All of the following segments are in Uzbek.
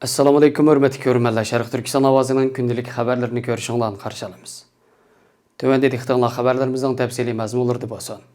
Assalomu alaykum, hurmatli ko'ruvchilar. Sharq Turkiston ovozining kundalik xabarlarini ko'rishinglarni qarshi olamiz. Tövəndə diqqətinizə xəbərlərimizin təfsili məzmunları bo'lsin.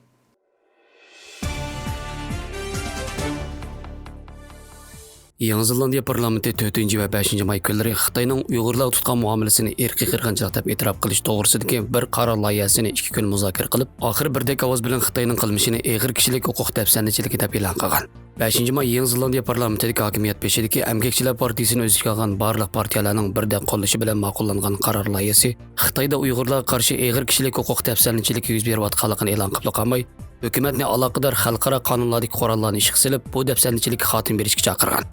Yangi Zelandiya parlamenti 4 va 5 may kunlari Xitoyning Uyg'urlar tutgan muomalasini irqiy qirg'inchilik deb e'tirof qilish to'g'risidagi bir qaror loyihasini 2 kun muzokara qilib, oxir birdek ovoz bilan Xitoyning qilmishini eg'ir kishilik huquq dafsanchiligi deb e'lon qilgan. 5 may Yangi Zelandiya parlamentidagi hokimiyat beshidagi Emgakchilar partiyasini o'z ichiga olgan barliq partiyalarning birdek qo'llashi bilan ma'qullangan qaror loyihasi Xitoyda Uyg'urlarga qarshi eg'ir kishilik huquq dafsanchiligi yuz berayotganligini e'lon qilib qolmay, hukumatni aloqador xalqaro qonunlardagi qurollarni ishga solib, bu dafsanchilikka xotim berishga chaqirgan.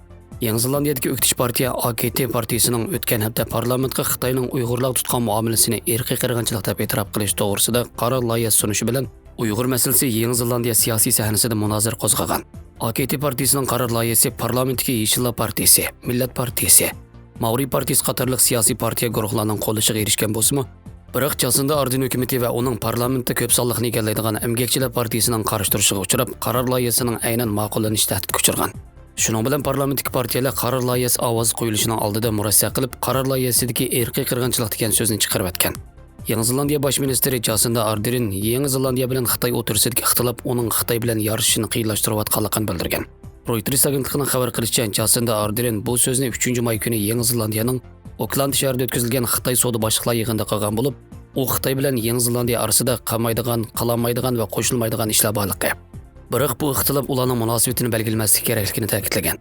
Yangi Zelandiyadagi o'ktish partiya AKT partiyasining o'tgan hafta parlamentga Xitoyning Uyg'urlar tutgan muomalasini irqiy qirg'inchilik deb e'tirof qilish to'g'risida qaror loyihasi sunishi bilan Uyg'ur masalasi Yangi Zelandiya siyosiy sahnasida munozara qo'zg'agan. AKT partiyasining qaror loyihasi parlamentdagi Yeshillar partiyasi, Millat partiyasi, Maori partiyasi qatorliq siyosiy partiya guruhlarining qo'llashiga erishgan bo'lsa-mu, biroq Jasinda Ardern hukumati va uning parlamentda ko'p sonliqni egallaydigan Emgakchilar partiyasining qarshi turishiga uchrab, qaror loyihasining aynan ma'qullanish tahdidga uchirgan. Shuning bilan parlamentdagi partiyalar qaror loyihasi ovoz qo'yilishining oldida murassa qilib, qaror loyihasidagi irqiy qirg'inchilik degan so'zni chiqarib o'tgan. Yangi Zelandiya bosh ministri Jasinda Ardern Yangi Zelandiya bilan Xitoy o'rtasidagi ixtilof uning Xitoy bilan yarashishini qiyinlashtirayotganligini bildirgan. Reuters agentligining xabar qilishicha, Jasinda Ardern bu so'zni 3-may kuni Yangi Zelandiyaning Auckland shahrida o'tkazilgan Xitoy savdo boshliqlar yig'inida qilgan bo'lib, u Xitoy bilan Yangi Zelandiya orasida qilmaydigan, qilolmaydigan va qo'shilmaydigan ishlar borligi. Biroq bu ixtilof ularning munosabatini belgilamaslik kerakligini ta'kidlagan.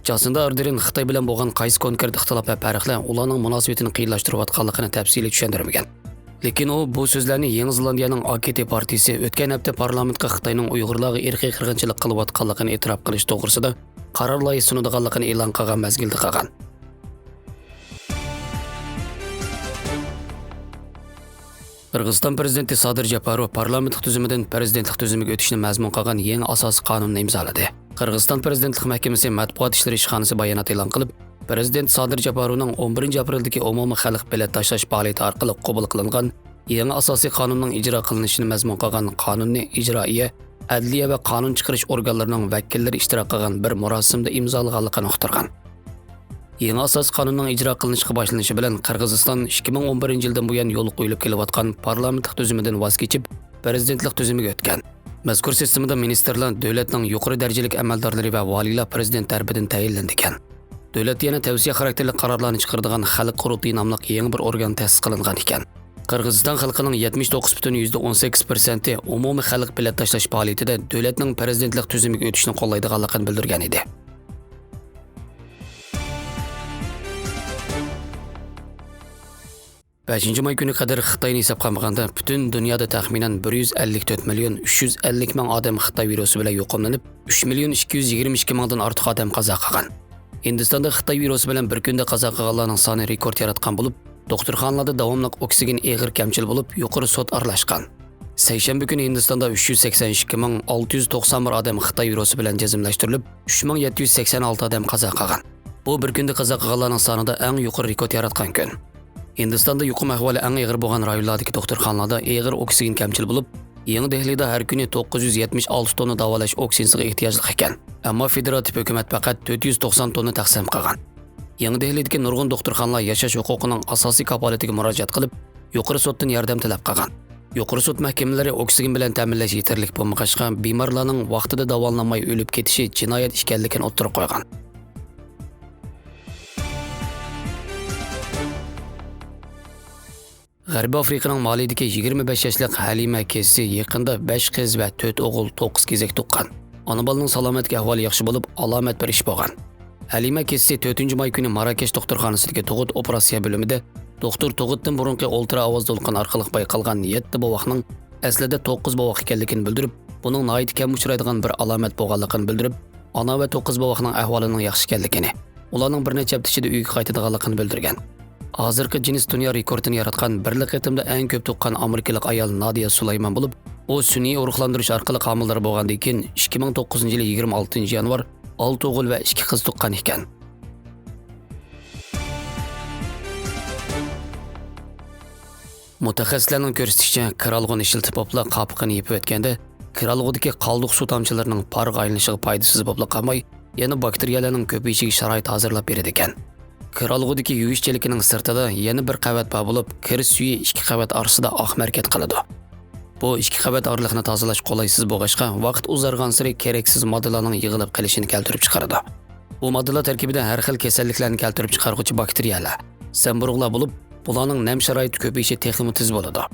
Jasinda Ardern Xitoy bilan bo'lgan qaysi konkret ixtilof va farqlar ularning munosabatini qiyinlashtirayotganligini tafsiliy tushuntirmagan. Lekin u bu so'zlarni Yangi Zelandiyaning AKT partiyasi o'tgan hafta parlamentga Xitoyning Uyg'urlarga irqiy qirg'inchilik qilayotganligini e'tirof qilish to'g'risida qaror loyihasi sunadiganligini e'lon qilgan mazgilda qilgan. Qirg'iziston prezidenti Sadir Japarov parlamentlik tuzimidan prezidentlik tuzimiga o'tishni mazmun qilgan yangi asosiy qonunni imzoladi. Qirg'iziston prezidentlik mahkamasi matbuot ishlari ishxonasi bayonot e'lon qilib, prezident Sadir Japarovning 11-aprildagi umumiy xalq bilet tashlash faoliyati orqali qabul qilingan yangi asosiy qonunning ijro qilinishini mazmun qilgan qonunni ijroiya, adliya va qonun chiqarish organlarining vakillari ishtirok qilgan bir marosimda imzolaganligini uqtirgan. Yangi asosiy qonunning ijro qilinishiga boshlanishi bilan Qirg'iziston 2011-yildan buyon yo'l qo'yilib kelayotgan parlamentlik tuzimidan voz kechib, prezidentlik tuzimiga o'tgan. Mazkur sistemda ministrlar davlatning yuqori darajalik amaldorlari va valiylar prezident tarafidan tayinlandi ekan. Davlat yana tavsiya xarakterli qarorlarni chiqaradigan xalq qurultiyi nomli yangi bir organ ta'sis qilingan ekan. Qirg'iziston xalqining 79,18% umumiy xalq bilet tashlash faoliyatida davlatning prezidentlik tuzimiga o'tishni qo'llaydiganligini bildirgan edi. May kuni qadar Xitoyni hisobga olmaganda butun dunyoda taxminan 154 million 350 ming odam Xitoy virusi bilan yo'qolib, 3 million 222 mingdan ortiq odam qazo qilgan. Hindistonda Xitoy virusi bilan bir kunda qazo qilganlarning soni rekord yaratgan bo'lib, doktorxonalarda davomli oksigen eg'ir kamchil bo'lib, yuqori sut aralashgan. Seshanba kuni Hindistonda 382,691 odam Xitoy virusi bilan jazmlashtirilib, 3786 odam qazo qilgan. Bu bir kunda qazo qilganlarning sonida eng yuqori rekord yaratgan kun. Hindistonda yuqum ahvoli eng og'ir bo'lgan rayonlardagi doktorxonalarda eg'ir oksigen kamchil bo'lib, Yangi Dehlida har kuni 976 tonna davolash oksigeniga ehtiyojli ekan. Ammo federativ hukumat faqat 490 tonna taqsim qilgan. Yangi Dehlidagi nurg'un doktorxonalar yashash huquqining asosiy kafolatiga murojaat qilib, yuqori suddan yordam talab qilgan. Yuqori sud mahkamalari oksigen bilan ta'minlash yetarli bo'lmag'achqa bemorlarning vaqtida davolanmay o'lib ketishi jinoyat ekanligini o'ttirib qo'ygan. G'arbiy Afrikaning Malidagi 25 yoshli Halima Kessi yaqinda 5 qiz va 4 o'g'il 9 kezak tuqqan. Ona bolaning salomatligi ahvoli yaxshi bo'lib, alomat bir ish bo'lgan. Halima Kessi 4-may kuni Marakesh doktorxonasidagi tug'ut operatsiya bo'limida doktor tug'utdan burungi ultra ovoz to'lqin orqali bayqalgan 7 bovoqning aslida 9 bovoq ekanligini bildirib, buning nihoyat kam uchraydigan bir alomat bo'lganligini bildirib, ona va 9 bovoqning ahvolining yaxshi ekanligini, ularning bir necha hafta ichida uyga qaytadiganligini bildirgan. Hozirgi jins dunyo rekordini yaratgan birlik etimda eng ko'p tuqqan amerikalik ayol Nadia Sulayman bo'lib, u sun'iy urug'lantirish orqali homildor bo'lgandan keyin 2009-yil 26-yanvar 6 o'g'il va 2 qiz tuqqan ekan. Mutaxassislarning ko'rsatishicha, Kiralg'un ishiltib poplar qapiqini yepib o'tganda, Kiralg'udagi qalduq suv tomchilarining parga aylanishiga foydasiz bo'lib qolmay, yana bakteriyalarning ko'payishiga sharoit hozirlab beradi ekan. Kir alg'udagi yuvishchiligining sirtida yana bir qavat bor bo'lib, kir suyi ikki qavat orasida oq harakat qiladi. Bu ikki qavat oraliqni tozalash qolaysiz bo'lg'achqa, vaqt uzargan sari keraksiz moddalarning yig'ilib qolishini keltirib chiqaradi. Bu moddalar tarkibida har xil kasalliklarni keltirib chiqaruvchi bakteriyalar, zamburug'lar bo'lib, bularning nam sharoiti ko'payishi texnik tez bo'ladi.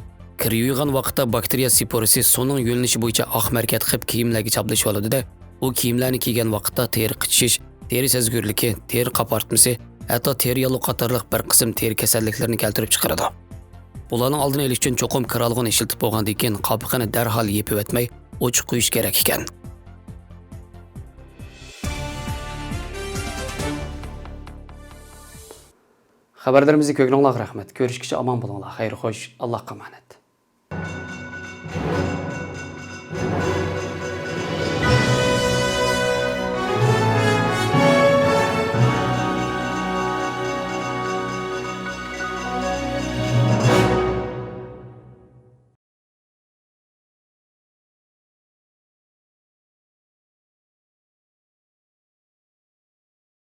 Kir yuygan vaqtda bakteriya sporisi suvning yo'linishi bo'yicha oq harakat qilib kiyimlarga chaplashib oladi-da, u kiyimlarni kiygan vaqtda teri qichishish, teri sezgirligi, teri qapartmasi, hatto teri yallu qatorliq bir qism teri kasalliklarini keltirib chiqaradi. Bularning oldini olish uchun cho'qim kir alg'ini ishlatib bo'lgandan keyin qopiqini darhol yepib o'tmay, ochiq qo'yish kerak ekan. Xabarlarimizni ko'ngilingizga rahmat. Ko'rishguncha omon bo'linglar. Xayr xo'sh, Allohga emanet.